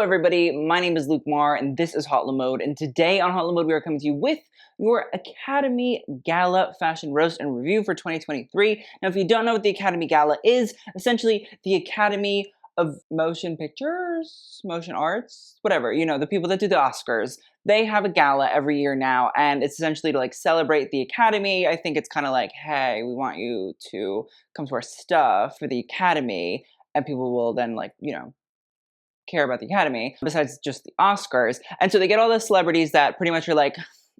Hello everybody, my name is Luke Marr and this is Hot Mode, and today on Hot Mode we are coming to you with your Academy Gala fashion roast and review for 2023. Now if you don't know what the Academy Gala is, essentially the Academy of Motion Pictures, Motion Arts, whatever, you know, the people that do the Oscars. They have a gala every year now, and it's essentially to like celebrate the Academy. I think it's kind of like, hey, we want you to come to our stuff for the Academy, and people will then like, you know, care about the Academy besides just the Oscars. And so they get all the celebrities that pretty much are like,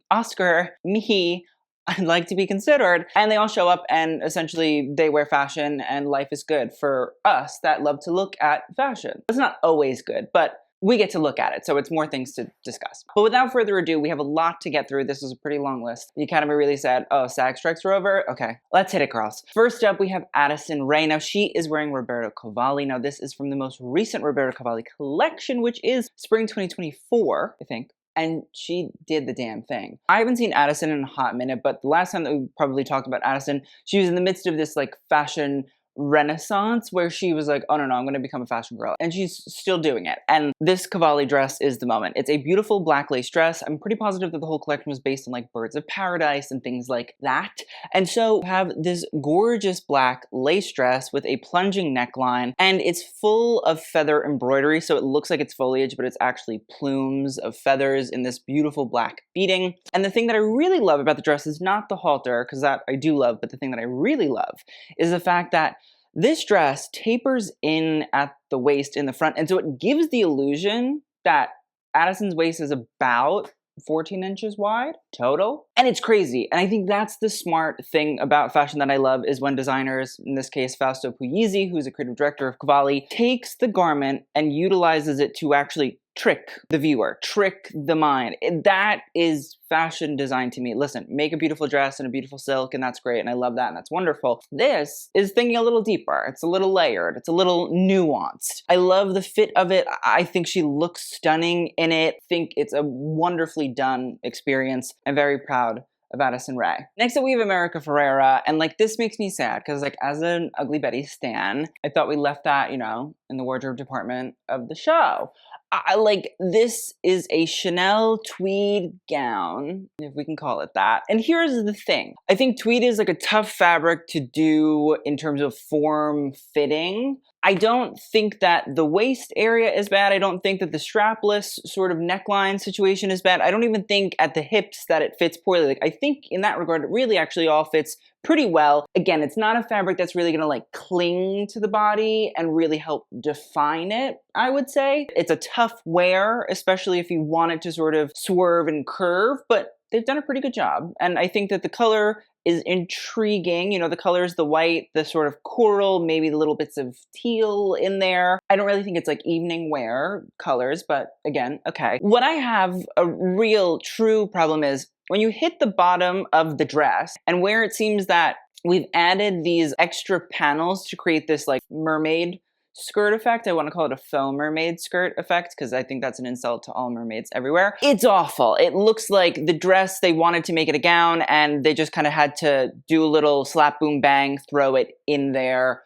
Oscar, me, I'd like to be considered. And they all show up and essentially they wear fashion and life is good for us that love to look at fashion. It's not always good, but we get to look at it, so it's more things to discuss. But without further ado, we have a lot to get through. This is a pretty long list. The Academy really said, oh, SAG strikes are over? Okay, let's hit it, girls. First up, we have Addison Ray. Now, she is wearing Roberto Cavalli. Now, this is from the most recent Roberto Cavalli collection, which is spring 2024, I think. And she did the damn thing. I haven't seen Addison in a hot minute, but the last time that we probably talked about Addison, she was in the midst of this like fashion renaissance where she was like, oh no, I'm gonna become a fashion girl. And she's still doing it. And this Cavalli dress is the moment. It's a beautiful black lace dress. I'm pretty positive that the whole collection was based on like birds of paradise and things like that. And so have this gorgeous black lace dress with a plunging neckline, and it's full of feather embroidery. So it looks like it's foliage, but it's actually plumes of feathers in this beautiful black beading. And the thing that I really love about the dress is not the halter, because that I do love, but the thing that I really love is the fact that this dress tapers in at the waist in the front, and so it gives the illusion that Addison's waist is about 14 inches wide total. And it's crazy. And I think that's the smart thing about fashion that I love, is when designers, in this case Fausto Puglisi, who's a creative director of Cavalli, takes the garment and utilizes it to actually trick the viewer, trick the mind. That is fashion design to me. Listen, make a beautiful dress and a beautiful silk, and that's great, and I love that, and that's wonderful. This is thinking a little deeper. It's a little layered. It's a little nuanced. I love the fit of it. I think she looks stunning in it. I think it's a wonderfully done experience. I'm very proud of Addison Ray. Next up, we have America Ferrera, and like this makes me sad because like as an Ugly Betty stan, I thought we left that, you know, in the wardrobe department of the show. I like, this is a Chanel tweed gown, if we can call it that. And here's the thing. I think tweed is like a tough fabric to do in terms of form fitting. I don't think that the waist area is bad. I don't think that the strapless sort of neckline situation is bad. I don't even think at the hips that it fits poorly. Like, I think in that regard, it really actually all fits pretty well. Again, it's not a fabric that's really gonna like cling to the body and really help define it, I would say. It's a tough wear, especially if you want it to sort of swerve and curve, but they've done a pretty good job. And I think that the color is intriguing. You know, the colors, the white, the sort of coral, maybe the little bits of teal in there. I don't really think it's like evening wear colors, but again, okay. What I have a real true problem is when you hit the bottom of the dress and where it seems that we've added these extra panels to create this like mermaid skirt effect. I want to call it a faux mermaid skirt effect because I think that's an insult to all mermaids everywhere. It's awful. It looks like the dress, they wanted to make it a gown and they just kind of had to do a little slap boom bang, throw it in there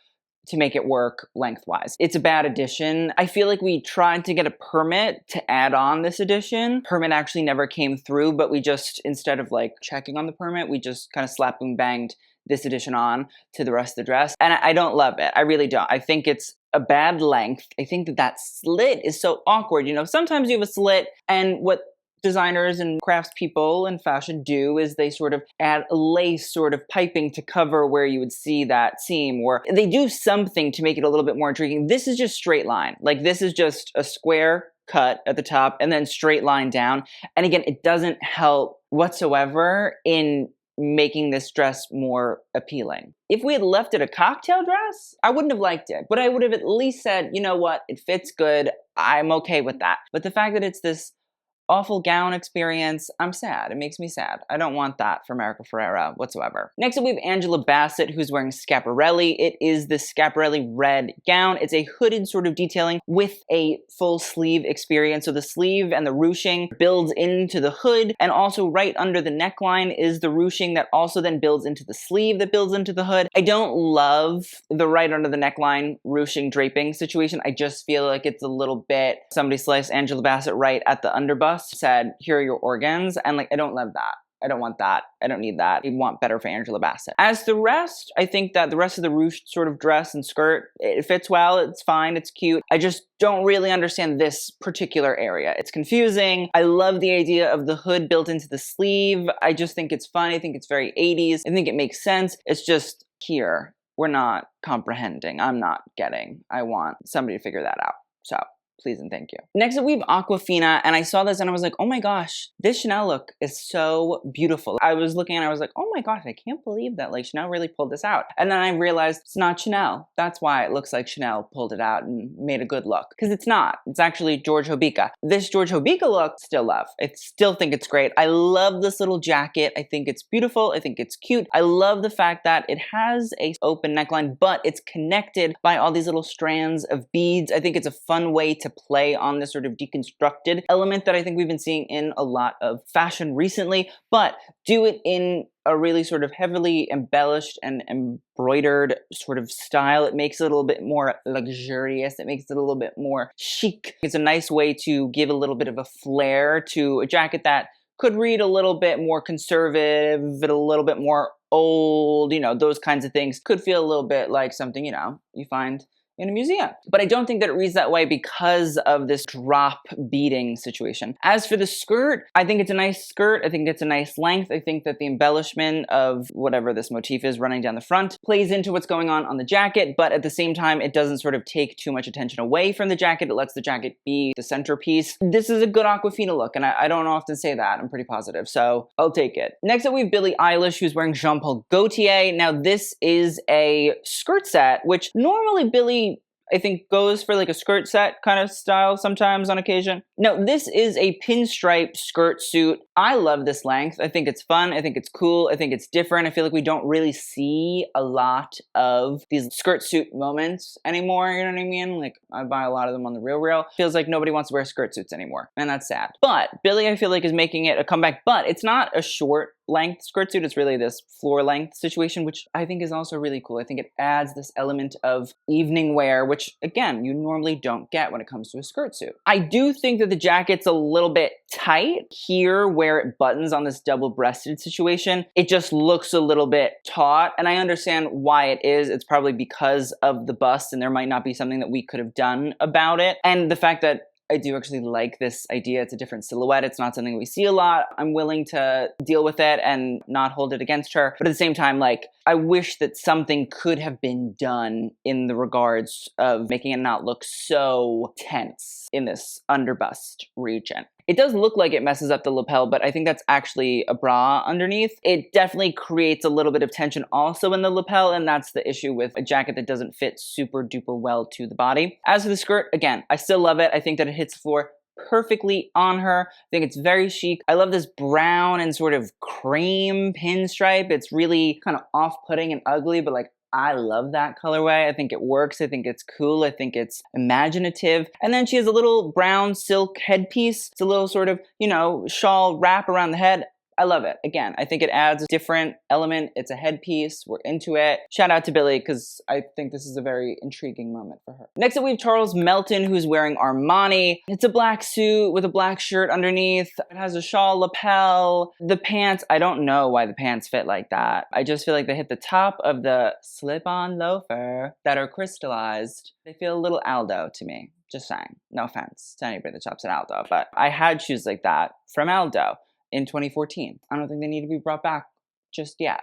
to make it work lengthwise. It's a bad addition. I feel like we tried to get a permit to add on this addition. Permit actually never came through, but we just, instead of like checking on the permit, we just kind of slap boom banged this addition on to the rest of the dress. And I don't love it. I really don't. I think it's a bad length. I think that that slit is so awkward. You know, sometimes you have a slit and what designers and craftspeople and fashion do is they sort of add lace sort of piping to cover where you would see that seam, or they do something to make it a little bit more intriguing. This is just straight line. Like this is just a square cut at the top and then straight line down. And again, it doesn't help whatsoever in making this dress more appealing. If we had left it a cocktail dress, I wouldn't have liked it, but I would have at least said, you know what, it fits good. I'm okay with that. But the fact that it's this awful gown experience. I'm sad. It makes me sad. I don't want that for America Ferrera whatsoever. Next up, we have Angela Bassett, who's wearing Schiaparelli. It is the Schiaparelli red gown. It's a hooded sort of detailing with a full sleeve experience. So the sleeve and the ruching builds into the hood, and also right under the neckline is the ruching that also then builds into the sleeve that builds into the hood. I don't love the right under the neckline ruching draping situation. I just feel like it's a little bit, somebody sliced Angela Bassett right at the underbust, said, here are your organs, and like, I don't love that. I don't want that. I don't need that. I want better for Angela Bassett. As the rest, I think that the rest of the ruched sort of dress and skirt, it fits well. It's fine. It's cute. I just don't really understand this particular area. It's confusing. I love the idea of the hood built into the sleeve. I just think it's fun. I think it's very 80s. I think it makes sense. It's just here. We're not comprehending. I'm not getting. I want somebody to figure that out. So please and thank you. Next up, we have Awkwafina, and I saw this and I was like, oh my gosh, this Chanel look is so beautiful. I was looking and I was like, oh my gosh, I can't believe that like Chanel really pulled this out. And then I realized it's not Chanel. That's why it looks like Chanel pulled it out and made a good look. Because it's not. It's actually George Hobeika. This George Hobeika look, still love. I still think it's great. I love this little jacket. I think it's beautiful. I think it's cute. I love the fact that it has a open neckline, but it's connected by all these little strands of beads. I think it's a fun way to play on this sort of deconstructed element that I think we've been seeing in a lot of fashion recently, but do it in a really sort of heavily embellished and embroidered sort of style. It makes it a little bit more luxurious. It makes it a little bit more chic. It's a nice way to give a little bit of a flair to a jacket that could read a little bit more conservative, a little bit more old, you know, those kinds of things. Could feel a little bit like something, you know, you find in a museum. But I don't think that it reads that way because of this drop beading situation. As for the skirt, I think it's a nice skirt. I think it's a nice length. I think that the embellishment of whatever this motif is running down the front plays into what's going on the jacket, but at the same time, it doesn't sort of take too much attention away from the jacket. It lets the jacket be the centerpiece. This is a good Awkwafina look, and I don't often say that. I'm pretty positive, so I'll take it. Next up, we have Billie Eilish, who's wearing Jean-Paul Gaultier. Now, this is a skirt set, which normally Billie, I think, goes for like a skirt set kind of style sometimes on occasion. No, this is a pinstripe skirt suit. I love this length. I think it's fun. I think it's cool. I think it's different. I feel like we don't really see a lot of these skirt suit moments anymore. You know what I mean? Like, I buy a lot of them on the Real. Feels like nobody wants to wear skirt suits anymore, and that's sad. But Billie, I feel like, is making it a comeback, but it's not a short length skirt suit. It's really this floor length situation, which I think is also really cool. I think it adds this element of evening wear, which again, you normally don't get when it comes to a skirt suit. I do think that the jacket's a little bit tight here where it buttons on this double-breasted situation. It just looks a little bit taut, and I understand why it is. It's probably because of the bust, and there might not be something that we could have done about it. And the fact that I do actually like this idea. It's a different silhouette. It's not something we see a lot. I'm willing to deal with it and not hold it against her. But at the same time, like, I wish that something could have been done in the regards of making it not look so tense in this underbust region. It does look like it messes up the lapel, but I think that's actually a bra underneath. It definitely creates a little bit of tension also in the lapel, and that's the issue with a jacket that doesn't fit super duper well to the body. As for the skirt, again, I still love it. I think that it hits the floor perfectly on her. I think it's very chic. I love this brown and sort of cream pinstripe. It's really kind of off-putting and ugly, but like, I love that colorway. I think it works. I think it's cool. I think it's imaginative. And then she has a little brown silk headpiece. It's a little sort of, you know, shawl wrap around the head. I love it. Again, I think it adds a different element. It's a headpiece. We're into it. Shout out to Billie, because I think this is a very intriguing moment for her. Next up, we have Charles Melton, who's wearing Armani. It's a black suit with a black shirt underneath. It has a shawl lapel. The pants, I don't know why the pants fit like that. I just feel like they hit the top of the slip-on loafer that are crystallized. They feel a little Aldo to me. Just saying. No offense to anybody that shops at Aldo, but I had shoes like that from Aldo in 2014. I don't think they need to be brought back just yet.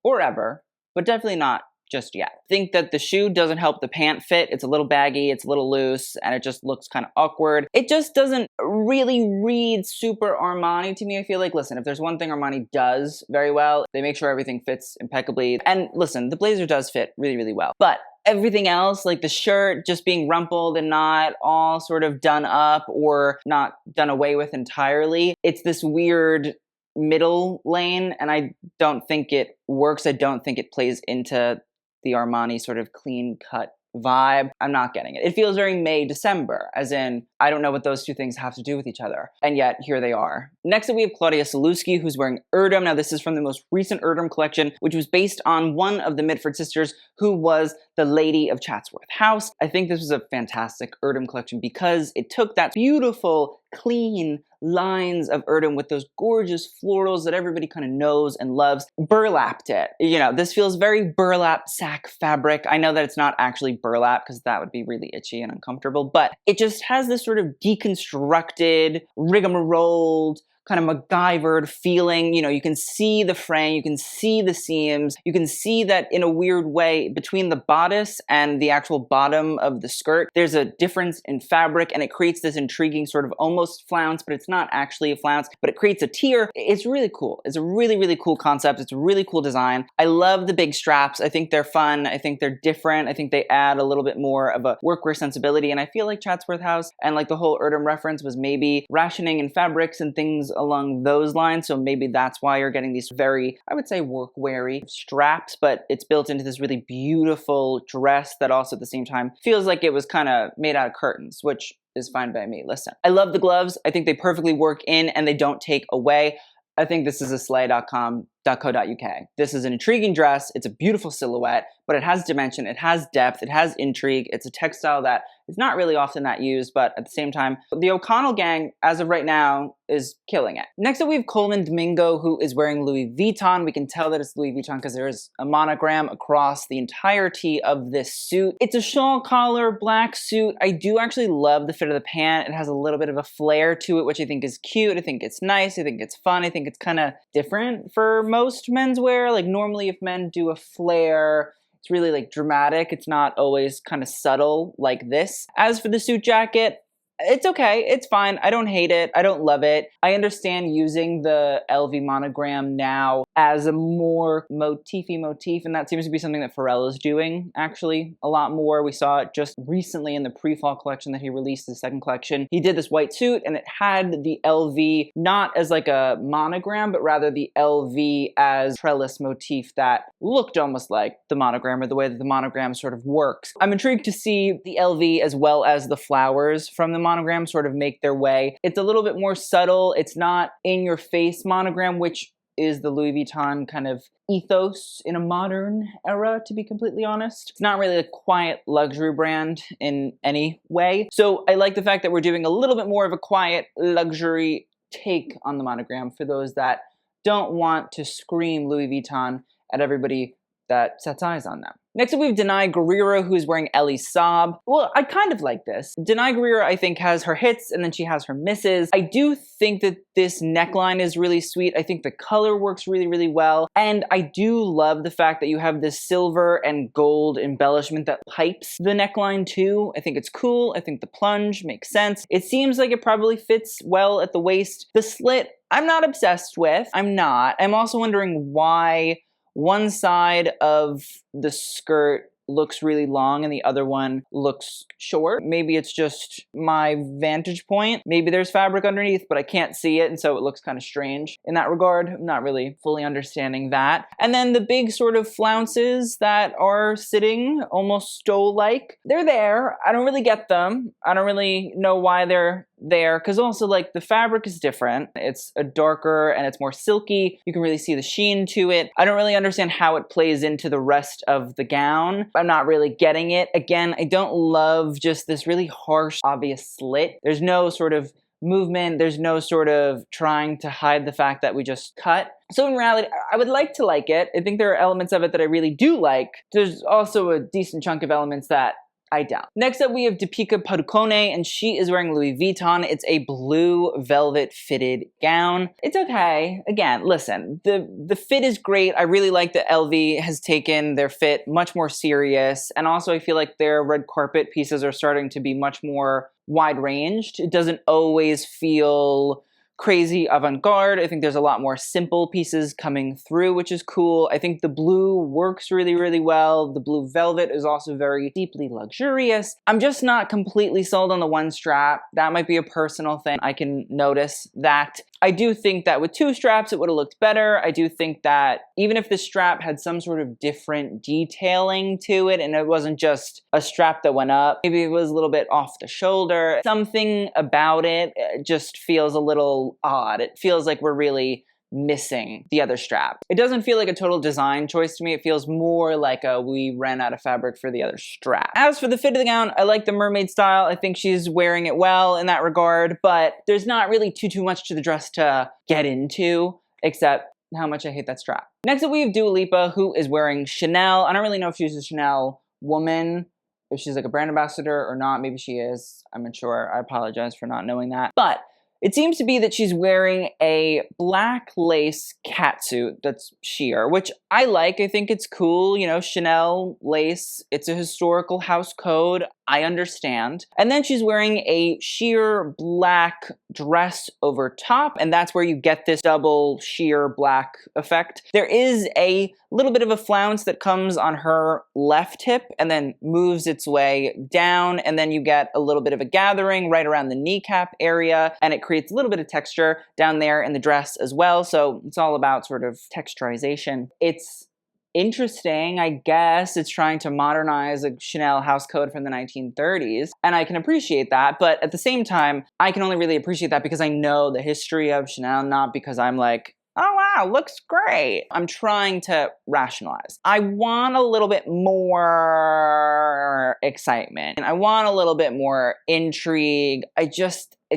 Or ever, but definitely not just yet. I think that the shoe doesn't help the pant fit. It's a little baggy, it's a little loose, and it just looks kind of awkward. It just doesn't really read super Armani to me. I feel like, listen, if there's one thing Armani does very well, they make sure everything fits impeccably. And listen, the blazer does fit really, really well. But everything else, like the shirt just being rumpled and not all sort of done up or not done away with entirely. It's this weird middle lane, and I don't think it works. I don't think it plays into the Armani sort of clean cut vibe. I'm not getting it. It feels very May, December, as in, I don't know what those two things have to do with each other. And yet, here they are. Next up, we have Claudia Saluki, who's wearing Erdem. Now, this is from the most recent Erdem collection, which was based on one of the Mitford sisters, who was the Lady of Chatsworth House. I think this was a fantastic Erdem collection because it took that beautiful, clean lines of Erdem with those gorgeous florals that everybody kind of knows and loves, burlapped it. You know, this feels very burlap sack fabric. I know that it's not actually burlap because that would be really itchy and uncomfortable, but it just has this sort of deconstructed, rigmarolled, kind of MacGyvered feeling. You know, you can see the fraying, you can see the seams, you can see that in a weird way between the bodice and the actual bottom of the skirt, there's a difference in fabric, and it creates this intriguing sort of almost flounce, but it's not actually a flounce, but it creates a tier. It's really cool. It's a really, really cool concept. It's a really cool design. I love the big straps. I think they're fun. I think they're different. I think they add a little bit more of a workwear sensibility, and I feel like Chatsworth House and like the whole Erdem reference was maybe rationing in fabrics and things along those lines, so maybe that's why you're getting these very, I would say, work-weary straps, but it's built into this really beautiful dress that also at the same time feels like it was kind of made out of curtains, which is fine by me. Listen, I love the gloves. I think they perfectly work in and they don't take away. I think this is a slay.com.co.uk. This is an intriguing dress. It's a beautiful silhouette, but it has dimension, it has depth, it has intrigue. It's a textile that is not really often that used, but at the same time, the O'Connell gang, as of right now, is killing it. Next up, we have Coleman Domingo, who is wearing Louis Vuitton. We can tell that it's Louis Vuitton because there is a monogram across the entirety of this suit. It's a shawl collar, black suit. I do actually love the fit of the pant. It has a little bit of a flare to it, which I think is cute. I think it's nice. I think it's fun. I think it's kind of different for most menswear. Like normally if men do a flare, it's really like dramatic. It's not always kind of subtle like this. As for the suit jacket, it's okay. It's fine. I don't hate it. I don't love it. I understand using the LV monogram now as a more motify motif, and that seems to be something that Ferrera is doing actually a lot more. We saw it just recently in the pre-fall collection that he released, the second collection. He did this white suit and it had the LV not as like a monogram, but rather the LV as trellis motif that looked almost like the monogram, or the way that the monogram sort of works. I'm intrigued to see the LV as well as the flowers from the monogram sort of make their way. It's a little bit more subtle. It's not in your face monogram, which is the Louis Vuitton kind of ethos in a modern era, to be completely honest. It's not really a quiet luxury brand in any way. So I like the fact that we're doing a little bit more of a quiet luxury take on the monogram for those that don't want to scream Louis Vuitton at everybody that sets eyes on them. Next up, we have Denai Guerrero, who's wearing Ellie Saab. Well, I kind of like this. Denai Guerrero, I think, has her hits and then she has her misses. I do think that this neckline is really sweet. I think the color works really, really well. And I do love the fact that you have this silver and gold embellishment that pipes the neckline too. I think it's cool. I think the plunge makes sense. It seems like it probably fits well at the waist. The slit, I'm not obsessed with. I'm not. I'm also wondering why one side of the skirt looks really long and the other one looks short. Maybe it's just my vantage point. Maybe there's fabric underneath, but I can't see it, and so it looks kind of strange in that regard. I'm not really fully understanding that. And then the big sort of flounces that are sitting almost stole-like, they're there. I don't really get them. I don't really know why they're there, because also like the fabric is different. It's a darker and it's more silky. You can really see the sheen to it. I don't really understand how it plays into the rest of the gown. I'm not really getting it. Again, I don't love just this really harsh, obvious slit. There's no sort of movement. There's no sort of trying to hide the fact that we just cut. So in reality, I would like to like it. I think there are elements of it that I really do like. There's also a decent chunk of elements that I doubt. Next up, we have Deepika Padukone, and she is wearing Louis Vuitton. It's a blue velvet fitted gown. It's okay. Again, listen, the fit is great. I really like that LV has taken their fit much more serious. And also I feel like their red carpet pieces are starting to be much more wide ranged. It doesn't always feel crazy avant-garde. I think there's a lot more simple pieces coming through, which is cool. I think the blue works really, really well. The blue velvet is also very deeply luxurious. I'm just not completely sold on the one strap. That might be a personal thing. I can notice that. I do think that with two straps, it would have looked better. I do think that even if the strap had some sort of different detailing to it and it wasn't just a strap that went up, maybe it was a little bit off the shoulder, something about it just feels a little odd. It feels like we're really missing the other strap. It doesn't feel like a total design choice to me. It feels more like we ran out of fabric for the other strap. As for the fit of the gown, I like the mermaid style. I think she's wearing it well in that regard, but there's not really too much to the dress to get into, except how much I hate that strap. Next up, we have Dua Lipa, who is wearing Chanel. I don't really know if she's a Chanel woman, if she's like a brand ambassador or not. Maybe she is. I'm unsure. I apologize for not knowing that. But it seems to be that she's wearing a black lace catsuit that's sheer, which I like. I think it's cool. You know, Chanel lace, it's a historical house code. I understand. And then she's wearing a sheer black dress over top, and that's where you get this double sheer black effect. There is a little bit of a flounce that comes on her left hip and then moves its way down, and then you get a little bit of a gathering right around the kneecap area, and it creates a little bit of texture down there in the dress as well. So it's all about sort of texturization. It's interesting, I guess. It's trying to modernize a Chanel house code from the 1930s, and I can appreciate that, but at the same time, I can only really appreciate that because I know the history of Chanel, not because I'm like, oh wow, looks great. I'm trying to rationalize. I want a little bit more excitement, and I want a little bit more intrigue. I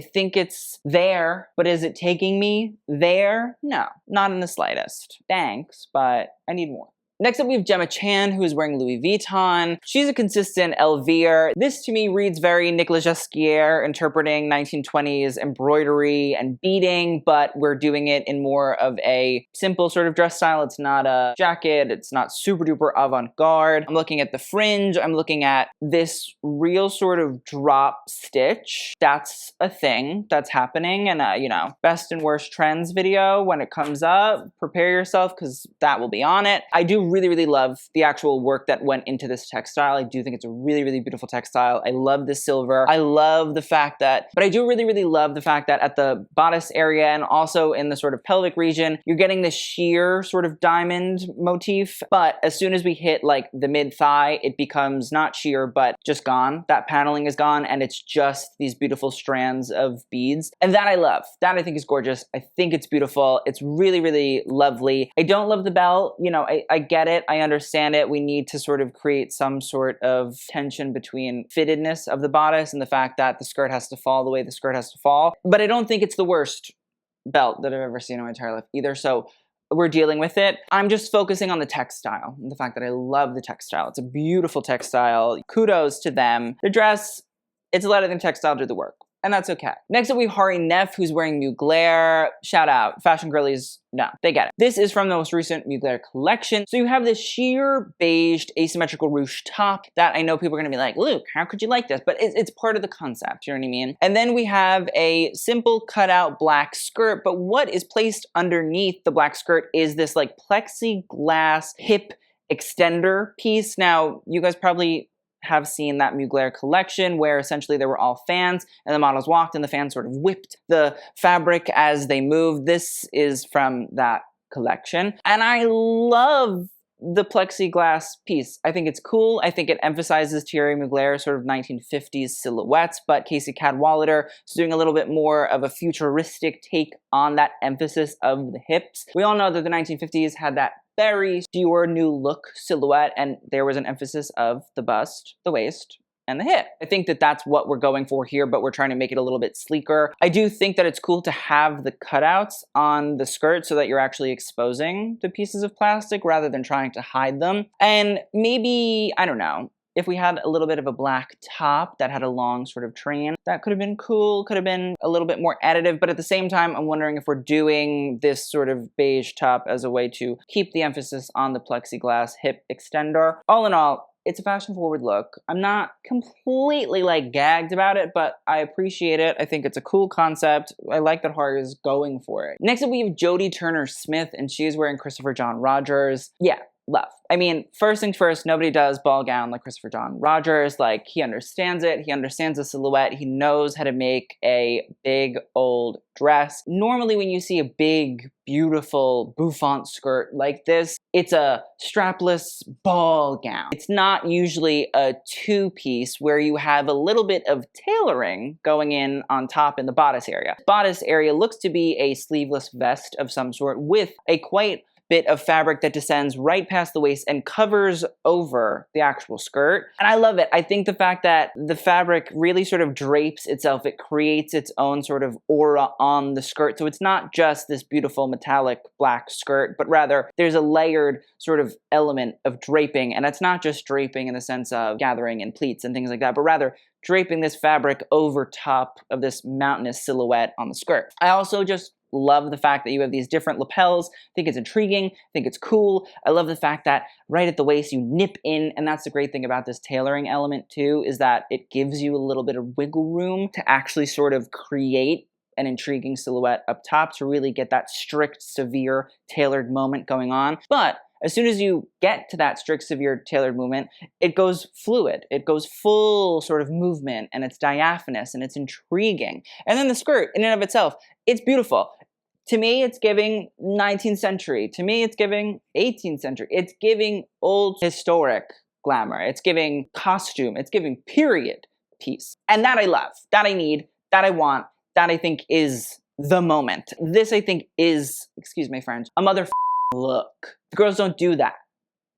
think it's there, but is it taking me there? No, not in the slightest. Thanks, but I need more. Next up, we have Jemma Chan, who is wearing Louis Vuitton. She's a consistent LV'er. This, to me, reads very Nicolas Ghesquière, interpreting 1920s embroidery and beading, but we're doing it in more of a simple sort of dress style. It's not a jacket. It's not super duper avant-garde. I'm looking at the fringe. I'm looking at this real sort of drop stitch. That's a thing that's happening, and you know, best and worst trends video, when it comes up, prepare yourself because that will be on it. I do really, really love the actual work that went into this textile. I do think it's a really, really beautiful textile. I love the silver. I love the fact that, but I do really, really love the fact that at the bodice area and also in the sort of pelvic region, you're getting this sheer sort of diamond motif. But as soon as we hit like the mid-thigh, it becomes not sheer, but just gone. That paneling is gone, and it's just these beautiful strands of beads. And that I love. That I think is gorgeous. I think it's beautiful. It's really, really lovely. I don't love the belt. You know, I get it. I understand it. We need to sort of create some sort of tension between fittedness of the bodice and the fact that the skirt has to fall the way the skirt has to fall. But I don't think it's the worst belt that I've ever seen in my entire life either. So we're dealing with it. I'm just focusing on the textile and the fact that I love the textile. It's a beautiful textile. Kudos to them. The dress, it's letting the textile do the work. And that's okay. Next up, we have Hari Nef, who's wearing Mugler. Shout out. Fashion girlies, no, they get it. This is from the most recent Mugler collection. So you have this sheer beiged asymmetrical ruche top that I know people are gonna be like, Luke, how could you like this? But it's part of the concept, you know what I mean? And then we have a simple cutout black skirt, but what is placed underneath the black skirt is this like plexiglass hip extender piece. Now, you guys probably have seen that Mugler collection where essentially there were all fans and the models walked and the fans sort of whipped the fabric as they moved. This is from that collection. And I love the plexiglass piece. I think it's cool. I think it emphasizes Thierry Mugler's sort of 1950s silhouettes, but Casey Cadwallader is doing a little bit more of a futuristic take on that emphasis of the hips. We all know that the 1950s had that very Dior new look silhouette, and there was an emphasis of the bust, the waist, and the hip. I think that that's what we're going for here, but we're trying to make it a little bit sleeker. I do think that it's cool to have the cutouts on the skirt so that you're actually exposing the pieces of plastic rather than trying to hide them. And maybe, I don't know, if we had a little bit of a black top that had a long sort of train, that could have been cool, could have been a little bit more additive, but at the same time, I'm wondering if we're doing this sort of beige top as a way to keep the emphasis on the plexiglass hip extender. All in all, It's a fashion forward look. I'm not completely like gagged about it, but I appreciate it. I think it's a cool concept. I like that Harrier is going for it. Next up we have Jodie Turner-Smith, and she's wearing Christopher John Rogers. Yeah, love. I mean, first things first, nobody does ball gown like Christopher John Rogers. Like, he understands it. He understands the silhouette. He knows how to make a big old dress. Normally when you see a big, beautiful bouffant skirt like this, it's a strapless ball gown. It's not usually a two-piece where you have a little bit of tailoring going in on top in the bodice area. Bodice area looks to be a sleeveless vest of some sort with a quite bit of fabric that descends right past the waist and covers over the actual skirt. And I love it. I think the fact that the fabric really sort of drapes itself, it creates its own sort of aura on the skirt. So it's not just this beautiful metallic black skirt, but rather there's a layered sort of element of draping. And it's not just draping in the sense of gathering in pleats and things like that, but rather draping this fabric over top of this mountainous silhouette on the skirt. I also just love the fact that you have these different lapels. I think it's intriguing. I think it's cool. I love the fact that right at the waist you nip in, and that's the great thing about this tailoring element too, is that it gives you a little bit of wiggle room to actually sort of create an intriguing silhouette up top to really get that strict, severe, tailored moment going on. But as soon as you get to that strict, severe, tailored movement, it goes fluid. It goes full sort of movement, and it's diaphanous, and it's intriguing. And then the skirt, in and of itself, it's beautiful. To me, it's giving 19th century. To me, it's giving 18th century. It's giving old historic glamour. It's giving costume. It's giving period piece. And that I love. That I need. That I want. That I think is the moment. This, I think, is, excuse my French, a mother look. The girls don't do that.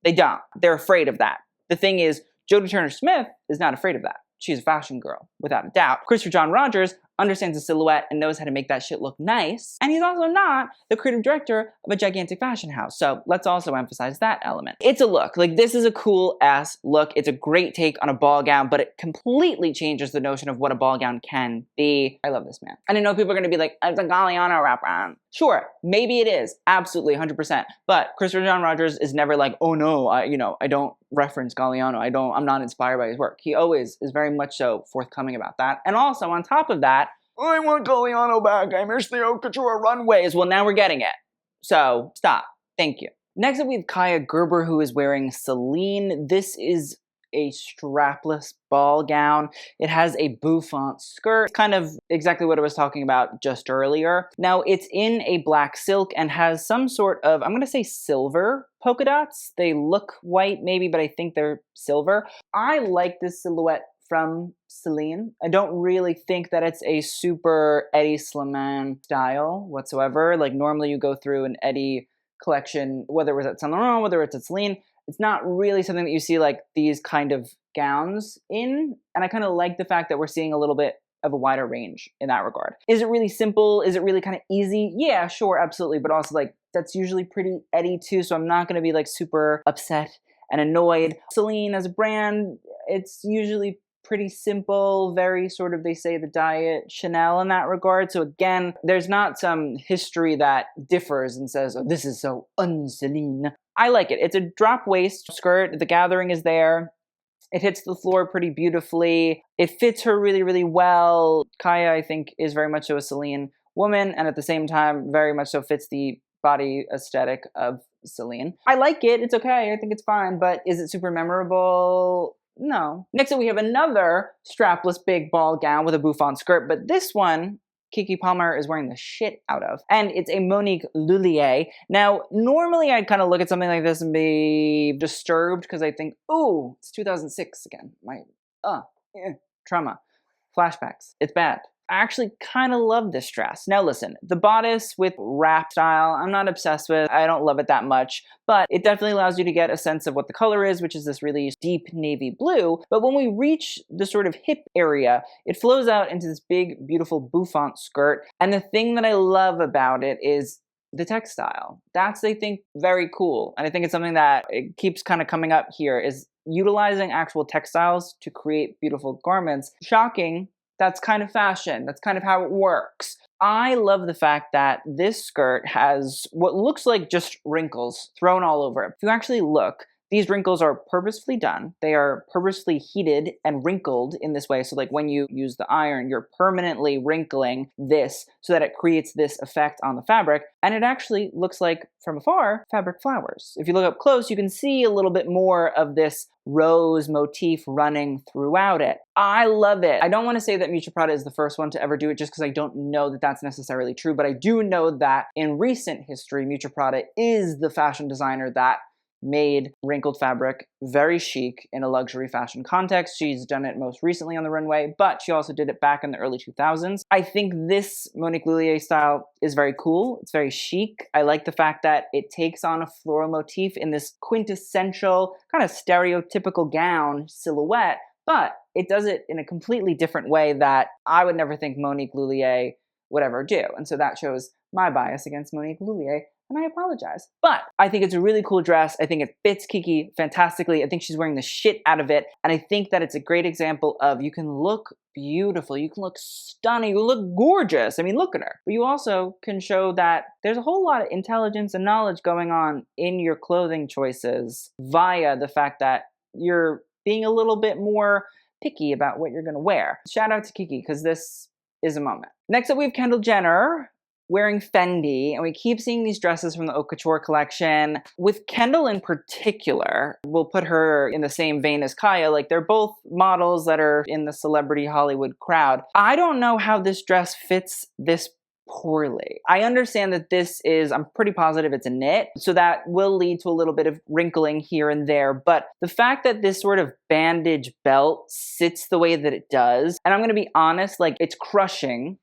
They don't. They're afraid of that. The thing is, Jodie Turner-Smith is not afraid of that. She's a fashion girl, without a doubt. Christopher John Rogers understands the silhouette and knows how to make that shit look nice. And he's also not the creative director of a gigantic fashion house. So let's also emphasize that element. It's a look. Like, this is a cool ass look. It's a great take on a ball gown, but it completely changes the notion of what a ball gown can be. I love this man. And I know people are gonna be like, it's a Galliano wraparound. Sure, maybe it is. Absolutely, 100%. But Christopher John Rogers is never like, oh no, I don't reference Galliano. I'm not inspired by his work. He always is very much so forthcoming about that. And also, on top of that, I want Galliano back. I miss the haute couture runways. Well, now we're getting it. So, stop. Thank you. Next up, we have Keke Gerber, who is wearing Celine. This is a strapless ball gown. It has a bouffant skirt, kind of exactly what I was talking about just earlier. Now, it's in a black silk and has some sort of, I'm going to say silver polka dots. They look white maybe, but I think they're silver. I like this silhouette from Celine. I don't really think that it's a super Eddie Slimane style whatsoever. Like, normally you go through an Eddie collection, whether it was at Saint Laurent, whether it's at Celine, it's not really something that you see like these kind of gowns in. And I kind of like the fact that we're seeing a little bit of a wider range in that regard. Is it really simple? Is it really kind of easy? Yeah, sure, absolutely. But also, like, that's usually pretty Eddie too, so I'm not going to be like super upset and annoyed. Celine as a brand, it's usually pretty simple, very sort of, they say, the diet Chanel in that regard. So again, there's not some history that differs and says, oh, this is so un-Celine. I like it. It's a drop waist skirt. The gathering is there. It hits the floor pretty beautifully. It fits her really, really well. Keke, I think, is very much so a Celine woman, and at the same time, very much so fits the body aesthetic of Celine. I like it. It's okay. I think it's fine. But is it super memorable? No. Next up, we have another strapless big ball gown with a bouffant skirt, but this one, Keke Palmer is wearing the shit out of. And it's a Monique Lhuillier. Now, normally I'd kind of look at something like this and be disturbed because I think, ooh, it's 2006 again. Trauma. Flashbacks. It's bad. I actually kind of love this dress. Now listen, the bodice with wrap style, I'm not obsessed with. I don't love it that much, but it definitely allows you to get a sense of what the color is, which is this really deep navy blue. But when we reach the sort of hip area, it flows out into this big, beautiful bouffant skirt. And the thing that I love about it is the textile. That's, I think, very cool. And I think it's something that it keeps kind of coming up here, is utilizing actual textiles to create beautiful garments. Shocking. That's kind of fashion. That's kind of how it works. I love the fact that this skirt has what looks like just wrinkles thrown all over it. If you actually look, These wrinkles are purposefully done. They are purposefully heated and wrinkled in this way. So like when you use the iron, you're permanently wrinkling this so that it creates this effect on the fabric. And it actually looks like, from afar, fabric flowers. If you look up close, you can see a little bit more of this rose motif running throughout it. I love it. I don't want to say that Miuccia Prada is the first one to ever do it just because I don't know that that's necessarily true, but I do know that in recent history, Miuccia Prada is the fashion designer that made wrinkled fabric very chic in a luxury fashion context. She's done it most recently on the runway, but she also did it back in the early 2000s. I think this Monique Lhuillier style is very cool. It's very chic. I like the fact that it takes on a floral motif in this quintessential, kind of stereotypical gown silhouette, but it does it in a completely different way that I would never think Monique Lhuillier would ever do. And so that shows my bias against Monique Lhuillier, and I apologize. But I think it's a really cool dress. I think it fits Keke fantastically. I think she's wearing the shit out of it. And I think that it's a great example of you can look beautiful, you can look stunning, you look gorgeous. I mean, look at her. But you also can show that there's a whole lot of intelligence and knowledge going on in your clothing choices via the fact that you're being a little bit more picky about what you're gonna wear. Shout out to Keke, because this is a moment. Next up, we have Kendall Jenner wearing Fendi, and we keep seeing these dresses from the Haute Couture collection. With Kendall in particular, we'll put her in the same vein as Kaya, like they're both models that are in the celebrity Hollywood crowd. I don't know how this dress fits this poorly. I understand that this is, I'm pretty positive it's a knit, so that will lead to a little bit of wrinkling here and there, but the fact that this sort of bandage belt sits the way that it does, and I'm gonna be honest, like it's crushing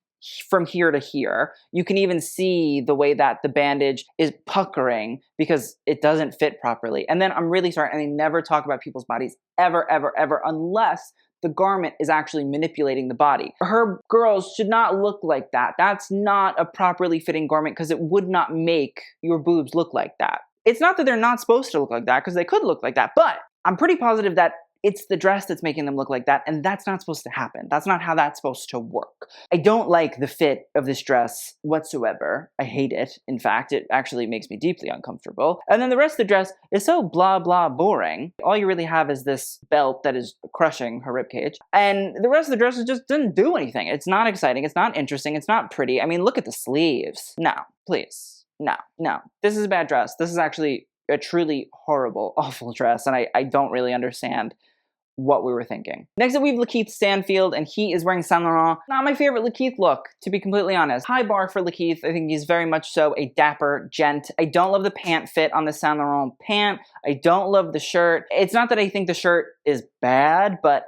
from here to here. You can even see the way that the bandage is puckering because it doesn't fit properly. And then I'm really sorry, and I never talk about people's bodies ever, ever, ever, unless the garment is actually manipulating the body. Her girls should not look like that. That's not a properly fitting garment because it would not make your boobs look like that. It's not that they're not supposed to look like that, because they could look like that, but I'm pretty positive that it's the dress that's making them look like that, and that's not supposed to happen. That's not how that's supposed to work. I don't like the fit of this dress whatsoever. I hate it. In fact, it actually makes me deeply uncomfortable. And then the rest of the dress is so blah, blah, boring. All you really have is this belt that is crushing her ribcage, and the rest of the dress just doesn't do anything. It's not exciting. It's not interesting. It's not pretty. I mean, look at the sleeves. No, please. No, no. This is a bad dress. This is actually a truly horrible, awful dress, and I don't really understand what we were thinking. Next up, we have Lakeith Stanfield, and he is wearing Saint Laurent. Not my favorite Lakeith look, to be completely honest. High bar for Lakeith. I think he's very much so a dapper gent. I don't love the pant fit on the Saint Laurent pant. I don't love the shirt. It's not that I think the shirt is bad, but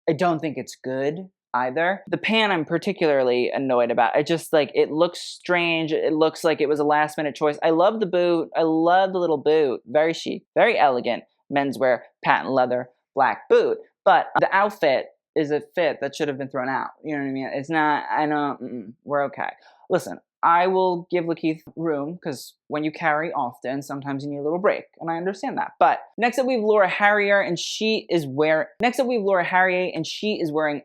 I don't think it's good either. The pant I'm particularly annoyed about. It just like, it looks strange. It looks like it was a last minute choice. I love the boot. I love the little boot. Very chic, very elegant. Menswear, patent leather, black boot. But the outfit is a fit that should have been thrown out. You know what I mean? It's not, I know, we're okay. Listen, I will give Lakeith room, because when you carry often, sometimes you need a little break, and I understand that. But next up we have Laura Harrier, and she is wearing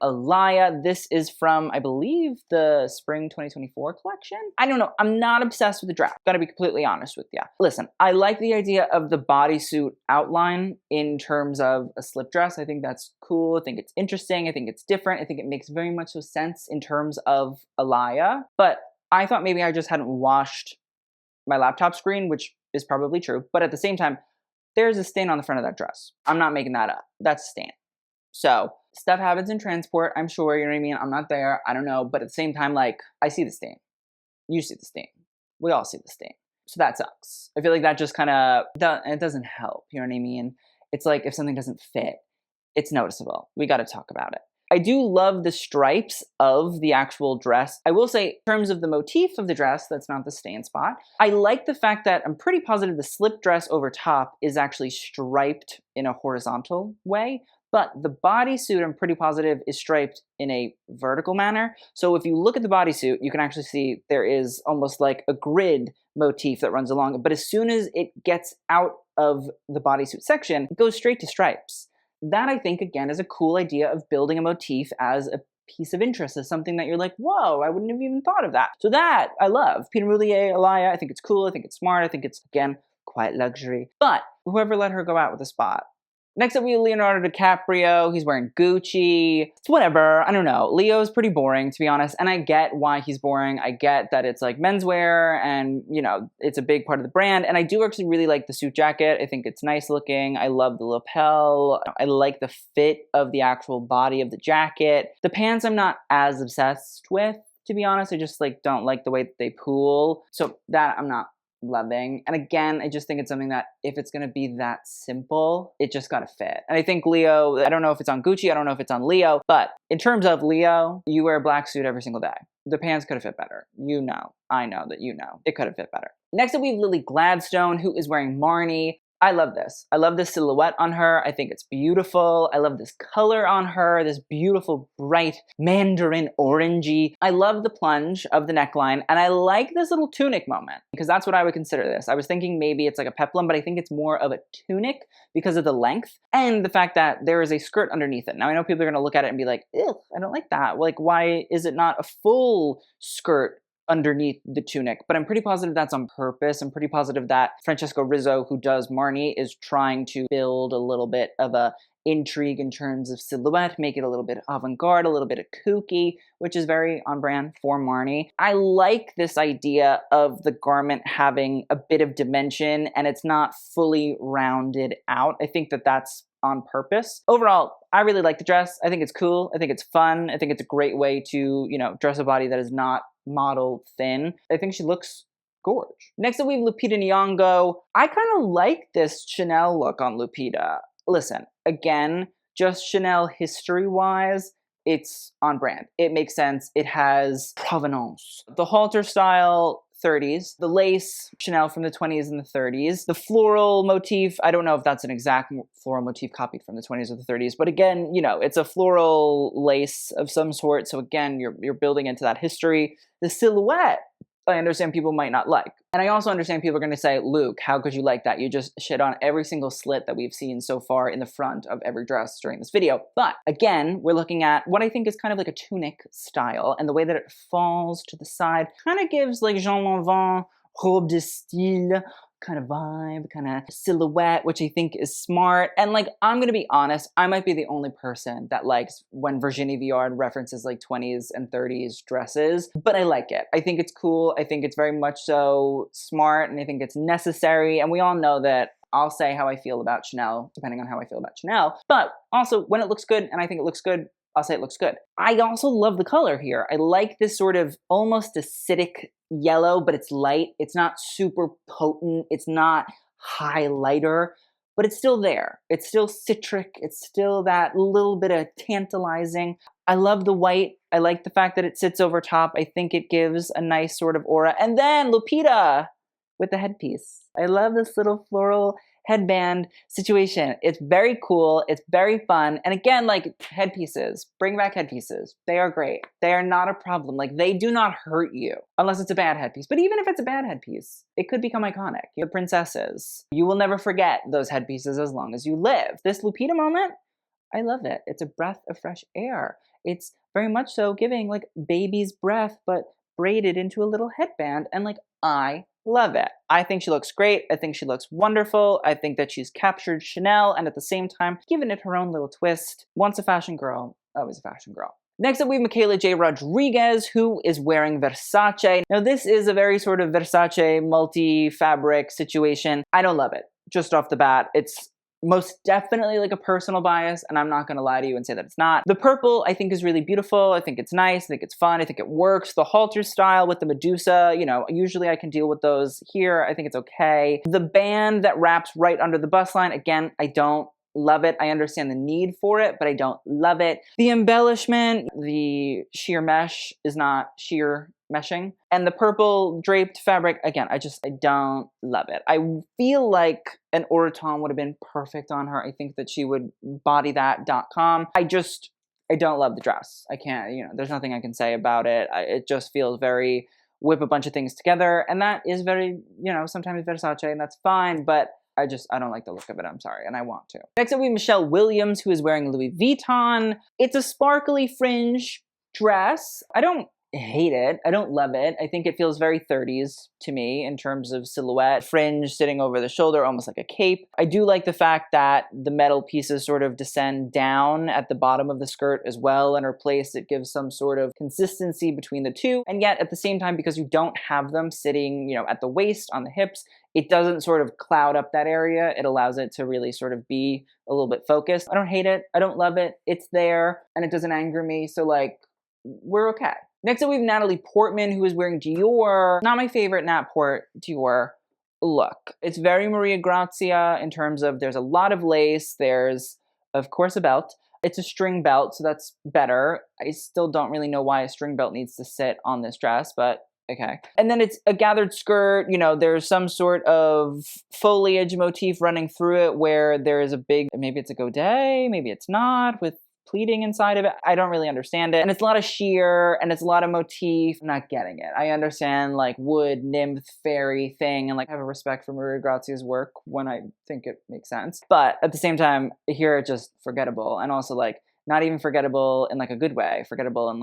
Alaya. This is from, I believe, the spring 2024 collection. I don't know. I'm not obsessed with the dress. Gotta be completely honest with you. Listen, I like the idea of the bodysuit outline in terms of a slip dress. I think that's cool. I think it's interesting. I think it's different. I think it makes very much so sense in terms of Alaya. But I thought maybe I just hadn't washed my laptop screen, which is probably true. But at the same time, there's a stain on the front of that dress. I'm not making that up. That's a stain. So stuff happens in transport, I'm sure, you know what I mean? I'm not there. I don't know. But at the same time, like, I see the stain. You see the stain. We all see the stain. So that sucks. I feel like that just kind of, it doesn't help. You know what I mean? It's like if something doesn't fit, it's noticeable. We got to talk about it. I do love the stripes of the actual dress. I will say, in terms of the motif of the dress, that's not the stain spot. I like the fact that I'm pretty positive the slip dress over top is actually striped in a horizontal way, but the bodysuit, I'm pretty positive, is striped in a vertical manner. So if you look at the bodysuit, you can actually see there is almost like a grid motif that runs along it, but as soon as it gets out of the bodysuit section, it goes straight to stripes. That, I think, again, is a cool idea of building a motif as a piece of interest, as something that you're like, whoa, I wouldn't have even thought of that. So that, I love. Peter Moulier, Alaya, I think it's cool. I think it's smart. I think it's, again, quiet luxury. But whoever let her go out with a spot. Next up, we have Leonardo DiCaprio. He's wearing Gucci. It's whatever. I don't know. Leo's pretty boring, to be honest. And I get why he's boring. I get that it's like menswear and, you know, it's a big part of the brand. And I do actually really like the suit jacket. I think it's nice looking. I love the lapel. I like the fit of the actual body of the jacket. The pants I'm not as obsessed with, to be honest. I just like don't like the way that they pool. So that I'm not loving. And again, I just think it's something that if it's going to be that simple, it just got to fit. And I think Leo, I don't know if it's on Gucci, I don't know if it's on Leo, but in terms of Leo, you wear a black suit every single day. The pants could have fit better. You know, I know that you know, it could have fit better. Next up, we have Lily Gladstone, who is wearing Marni. I love this. I love this silhouette on her. I think it's beautiful. I love this color on her, this beautiful, bright mandarin orangey. I love the plunge of the neckline, and I like this little tunic moment, because that's what I would consider this. I was thinking maybe it's like a peplum, but I think it's more of a tunic because of the length and the fact that there is a skirt underneath it. Now, I know people are going to look at it and be like, ew, I don't like that. Like, why is it not a full skirt underneath the tunic? But I'm pretty positive that's on purpose. I'm pretty positive that Francesco Rizzo, who does Marni, is trying to build a little bit of a intrigue in terms of silhouette, make it a little bit avant-garde, a little bit of kooky, which is very on brand for Marni. I like this idea of the garment having a bit of dimension and it's not fully rounded out. I think that that's on purpose. Overall, I really like the dress. I think it's cool. I think it's fun. I think it's a great way to, you know, dress a body that is not model thin. I think she looks gorge. Next up, we have Lupita Nyong'o. I kind of like this Chanel look on Lupita. Listen, again, just Chanel history-wise, it's on brand. It makes sense. It has provenance. The halter style, 30s. The lace, Chanel from the 20s and the 30s. The floral motif, I don't know if that's an exact floral motif copied from the 20s or the 30s, but again, you know, it's a floral lace of some sort. So again, you're building into that history. The silhouette, I understand people might not like. And I also understand people are going to say, Luke, how could you like that? You just shit on every single slit that we've seen so far in the front of every dress during this video. But again, we're looking at what I think is kind of like a tunic style, and the way that it falls to the side kind of gives like Jean Lanvin, robe de style kind of vibe, kind of silhouette, which I think is smart. And like, I'm gonna be honest, I might be the only person that likes when Virginie Viard references like 20s and 30s dresses, but I like it. I think it's cool. I think it's very much so smart, and I think it's necessary. And we all know that I'll say how I feel about Chanel, depending on how I feel about Chanel. But also, when it looks good, and I think it looks good, I'll say it looks good. I also love the color here. I like this sort of almost acidic yellow, but it's light. It's not super potent. It's not highlighter, but it's still there. It's still citric. It's still that little bit of tantalizing. I love the white. I like the fact that it sits over top. I think it gives a nice sort of aura. And then Lupita with the headpiece. I love this little floral headband situation. It's very cool. It's very fun. And again, like headpieces, bring back headpieces. They are great. They are not a problem. Like, they do not hurt you unless it's a bad headpiece. But even if it's a bad headpiece, it could become iconic. The princesses. You will never forget those headpieces as long as you live. This Lupita moment, I love it. It's a breath of fresh air. It's very much so giving like baby's breath, but braided into a little headband. And like, I love it. I think she looks great. I think she looks wonderful. I think that she's captured Chanel and at the same time given it her own little twist. Once a fashion girl, always a fashion girl. Next up, we have Michaela J. Rodriguez, who is wearing Versace. Now, this is a very sort of Versace multi-fabric situation. I don't love it. Just off the bat, it's most definitely like a personal bias, and I'm not going to lie to you and say that it's not. The purple, I think, is really beautiful. I think it's nice. I think it's fun. I think it works. The halter style with the Medusa, you know, usually I can deal with those. Here, I think it's okay. The band that wraps right under the bust line, again, I don't love it. I understand the need for it, but I don't love it. The embellishment, the sheer mesh is not sheer meshing. And the purple draped fabric, again, I don't love it. I feel like an Oroton would have been perfect on her. I think that she would body that.com. I don't love the dress. I can't, you know, there's nothing I can say about it. It just feels very whip a bunch of things together. And that is very, you know, sometimes Versace, and that's fine, but I don't like the look of it, I'm sorry, and I want to. Next up, we have Michelle Williams, who is wearing Louis Vuitton. It's a sparkly fringe dress. I don't hate it. I don't love it. I think it feels very 30s to me in terms of silhouette. Fringe sitting over the shoulder, almost like a cape. I do like the fact that the metal pieces sort of descend down at the bottom of the skirt as well and are placed. It gives some sort of consistency between the two. And yet at the same time, because you don't have them sitting, at the waist, on the hips, it doesn't sort of cloud up that area. It allows it to really sort of be a little bit focused. I don't hate it. I don't love it. It's there and it doesn't anger me. So we're okay. Next up, we have Natalie Portman, who is wearing Dior. Not my favorite Nat Port Dior look. It's very Maria Grazia in terms of there's a lot of lace. There's, of course, a belt. It's a string belt, so that's better. I still don't really know why a string belt needs to sit on this dress, but okay. And then it's a gathered skirt. There's some sort of foliage motif running through it where there is a big, maybe it's a godet, maybe it's not, with pleating inside of it. I don't really understand it. And it's a lot of sheer and it's a lot of motif. I'm not getting it. I understand wood, nymph, fairy thing, and I have a respect for Maria Grazia's work when I think it makes sense. But at the same time, here it's just forgettable. And also not even forgettable in a good way. Forgettable in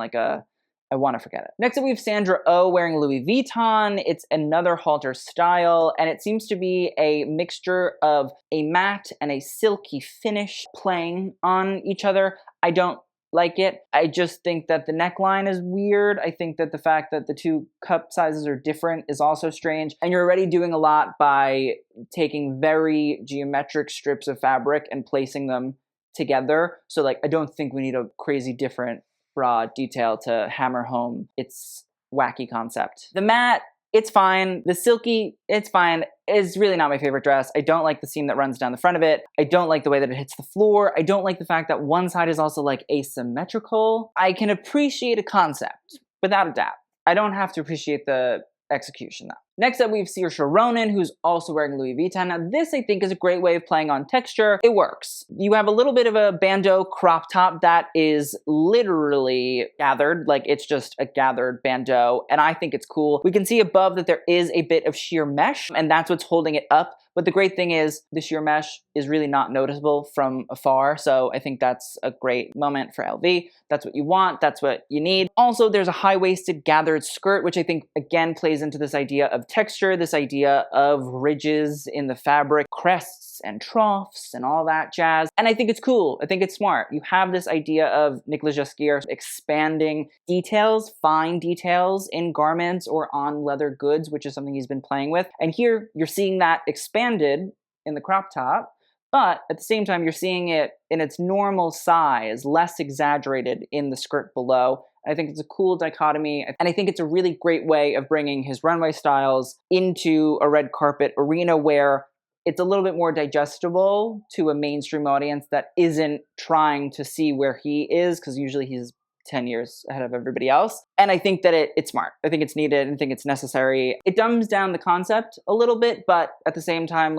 I want to forget it. Next up, we have Sandra Oh wearing Louis Vuitton. It's another halter style, and it seems to be a mixture of a matte and a silky finish playing on each other. I don't like it. I just think that the neckline is weird. I think that the fact that the two cup sizes are different is also strange. And you're already doing a lot by taking very geometric strips of fabric and placing them together. So I don't think we need a crazy different bra detail to hammer home its wacky concept. The matte, it's fine. The silky, it's fine. It's really not my favorite dress. I don't like the seam that runs down the front of it. I don't like the way that it hits the floor. I don't like the fact that one side is also asymmetrical. I can appreciate a concept, without a doubt. I don't have to appreciate the execution though. Next up, we have Saoirse Ronan, who's also wearing Louis Vuitton. Now, this, I think, is a great way of playing on texture. It works. You have a little bit of a bandeau crop top that is literally gathered, it's just a gathered bandeau, and I think it's cool. We can see above that there is a bit of sheer mesh, and that's what's holding it up. But the great thing is the sheer mesh is really not noticeable from afar, so I think that's a great moment for LV. That's what you want. That's what you need. Also, there's a high-waisted gathered skirt, which I think, again, plays into this idea of texture, this idea of ridges in the fabric, crests and troughs and all that jazz. And I think it's cool. I think it's smart. You have this idea of Nicolas Ghesquière expanding details, fine details in garments or on leather goods, which is something he's been playing with. And here you're seeing that expanded in the crop top, but at the same time you're seeing it in its normal size, less exaggerated in the skirt below. I think it's a cool dichotomy, and I think it's a really great way of bringing his runway styles into a red carpet arena where it's a little bit more digestible to a mainstream audience that isn't trying to see where he is, because usually he's 10 years ahead of everybody else. And I think that it's smart. I think it's needed. I think it's necessary. It dumbs down the concept a little bit, but at the same time,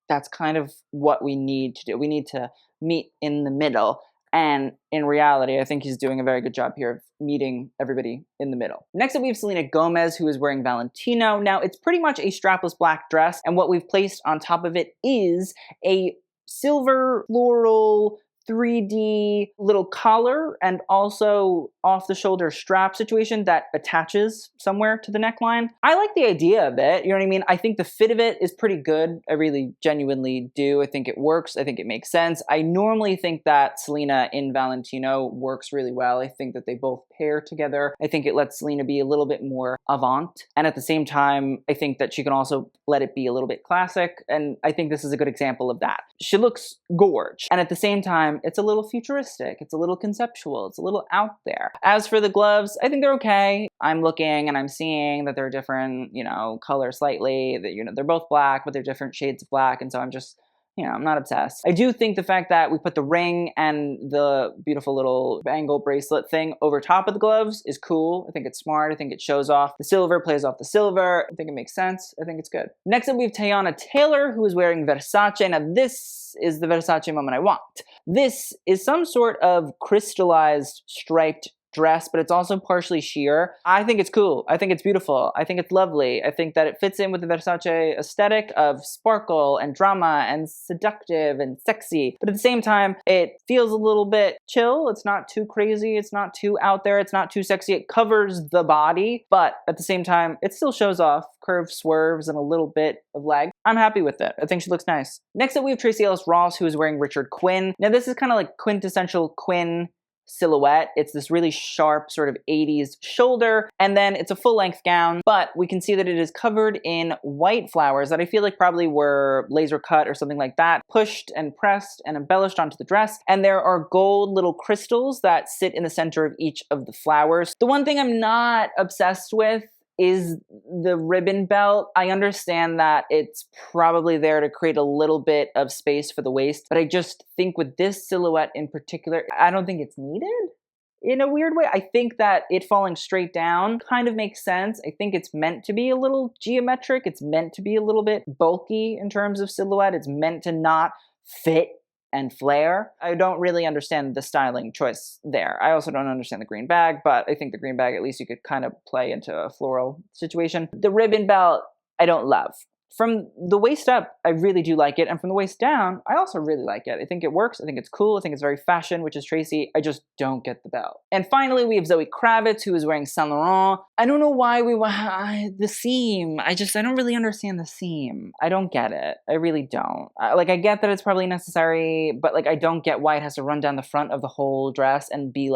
that's kind of what we need to do. We need to meet in the middle. And in reality, I think he's doing a very good job here of meeting everybody in the middle. Next up, we have Selena Gomez, who is wearing Valentino. Now, it's pretty much a strapless black dress, and what we've placed on top of it is a silver floral 3D little collar and also off-the-shoulder strap situation that attaches somewhere to the neckline. I like the idea of it, you know what I mean? I think the fit of it is pretty good. I really genuinely do. I think it works. I think it makes sense. I normally think that Selena in Valentino works really well. I think that they both pair together. I think it lets Selena be a little bit more avant. And at the same time, I think that she can also let it be a little bit classic. And I think this is a good example of that. She looks gorge. And at the same time, it's a little futuristic, it's a little conceptual, it's a little out there. As for the gloves, I think they're okay. I'm looking and I'm seeing that they're different, color slightly, that, they're both black, but they're different shades of black. And so I'm just, I'm not obsessed. I do think the fact that we put the ring and the beautiful little bangle bracelet thing over top of the gloves is cool. I think it's smart. I think it shows off the silver, plays off the silver. I think it makes sense. I think it's good. Next up, we have Teyana Taylor, who is wearing Versace. Now, this is the Versace moment I want. This is some sort of crystallized striped dress, but it's also partially sheer. I think it's cool. I think it's beautiful. I think it's lovely. I think that it fits in with the Versace aesthetic of sparkle and drama and seductive and sexy. But at the same time, it feels a little bit chill. It's not too crazy. It's not too out there. It's not too sexy. It covers the body, but at the same time, it still shows off curved swerves and a little bit of leg. I'm happy with it. I think she looks nice. Next up, we have Tracee Ellis Ross, who is wearing Richard Quinn. Now, this is kind of like quintessential Quinn silhouette. It's this really sharp sort of 80s shoulder, and then it's a full-length gown, but we can see that it is covered in white flowers that I feel like probably were laser cut or something like that, pushed and pressed and embellished onto the dress, and there are gold little crystals that sit in the center of each of the flowers. The one thing I'm not obsessed with is the ribbon belt. I understand that it's probably there to create a little bit of space for the waist, but I just think with this silhouette in particular, I don't think it's needed in a weird way. I think that it falling straight down kind of makes sense. I think it's meant to be a little geometric. It's meant to be a little bit bulky in terms of silhouette. It's meant to not fit and flare. I don't really understand the styling choice there. I also don't understand the green bag, but I think the green bag, at least you could kind of play into a floral situation. The ribbon belt, I don't love. From the waist up, I really do like it. And from the waist down, I also really like it. I think it works. I think it's cool. I think it's very fashion, which is Tracee. I just don't get the belt. And finally, we have Zoe Kravitz, who is wearing Saint Laurent. I don't know why we want the seam. I don't really understand the seam. I don't get it. I really don't. I get that it's probably necessary, but I don't get why it has to run down the front of the whole dress and be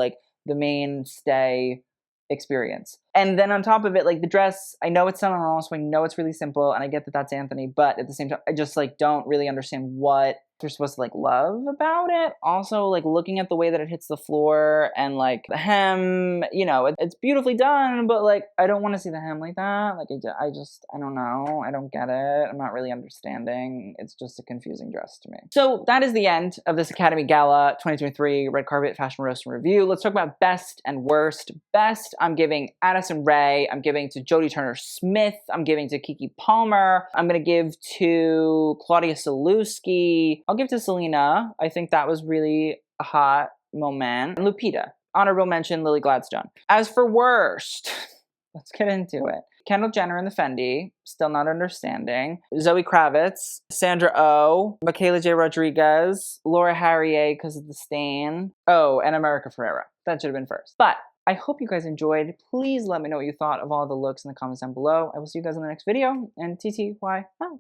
the mainstay experience. And then on top of it, the dress, I know it's Saint Laurent, so I know it's really simple, and I get that that's Anthony, but at the same time, I just don't really understand what they're supposed to love about it. Also, looking at the way that it hits the floor and the hem, it's beautifully done, but I don't want to see the hem like that. I don't know. I don't get it. I'm not really understanding. It's just a confusing dress to me. So that is the end of this Academy Gala 2023 Red Carpet Fashion Roast and Review. Let's talk about best and worst. Best, I'm giving Addison Ray. I'm giving to Jodie Turner-Smith. I'm giving to Keke Palmer. I'm going to give to Claudia Saluki. I'll give to Selena. I think that was really a hot moment. And Lupita. Honorable mention, Lily Gladstone. As for worst, let's get into it. Kendall Jenner in the Fendi, still not understanding. Zoe Kravitz, Sandra Oh, Michaela J. Rodriguez, Laura Harrier because of the stain. Oh, and America Ferrera. That should have been first. But I hope you guys enjoyed. Please let me know what you thought of all the looks in the comments down below. I will see you guys in the next video, and TTY out.